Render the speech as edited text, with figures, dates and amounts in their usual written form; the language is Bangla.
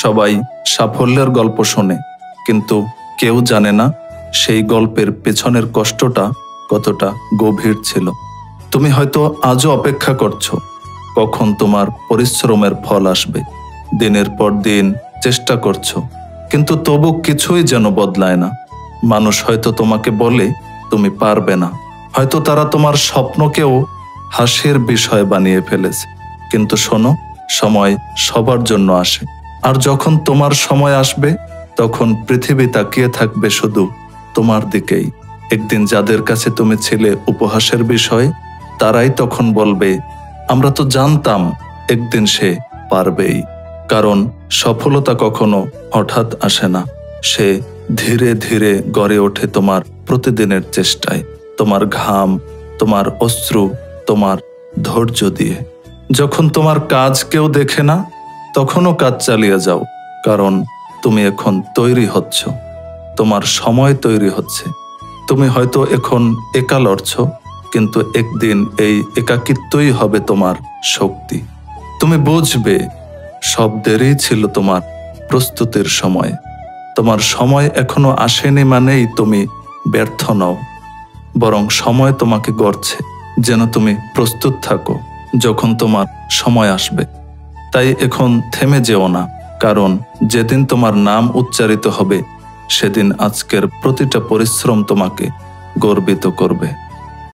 সবাই সাফল্যের গল্প শোনে, কিন্তু কেউ জানে না সেই গল্পের পেছনের কষ্টটা কতটা গভীর ছিল। তুমি হয়তো আজও অপেক্ষা করছো কখন তোমার পরিশ্রমের ফল আসবে। দিনের পর দিন চেষ্টা করছো, কিন্তু তবু কিছুই যেন বদলায় না। মানুষ হয়তো তোমাকে বলে তুমি পারবে না, হয়তো তারা তোমার স্বপ্নকেও হাসির বিষয় বানিয়ে ফেলেছে। কিন্তু শোনো, সময় সবার জন্য আসে, আর যখন তোমার সময় আসবে তখন পৃথিবী তাকিয়ে থাকবে শুধু তোমার দিকেই। একদিন যাদের কাছে তুমি ছিলে উপহাসের বিষয়, তারাই তখন বলবে, আমরা তো জানতাম একদিন সে পারবেই। কারণ সফলতা কখনো হঠাৎ আসে না, সে ধীরে ধীরে গড়ে ওঠে তোমার প্রতিদিনের চেষ্টায়, তোমার ঘাম, তোমার অশ্রু, তোমার ধৈর্য দিয়ে। যখন তোমার কাজ কেউ দেখে না, তখনও কাজ চালিয়ে যাও, কারণ তুমি এখন তৈরি হচ্ছ, তোমার সময় তৈরি হচ্ছে। তুমি হয়তো এখন একা লড়ছ, কিন্তু একদিন এই একাকিত্বই হবে তোমার শক্তি। তুমি বুঝবে সব দেরি ছিল তোমার প্রস্তুতির সময়। তোমার সময় এখনো আসেনি মানেই তুমি ব্যর্থ নও, বরং সময় তোমাকে গড়ছে যেন তুমি প্রস্তুত থাকো যখন তোমার সময় আসবে। তাই এখন থেমে যেও না, কারণ যেদিন তোমার নাম উচ্চারিত হবে সেদিন আজকের প্রতিটা পরিশ্রম তোমাকে গর্বিত করবে।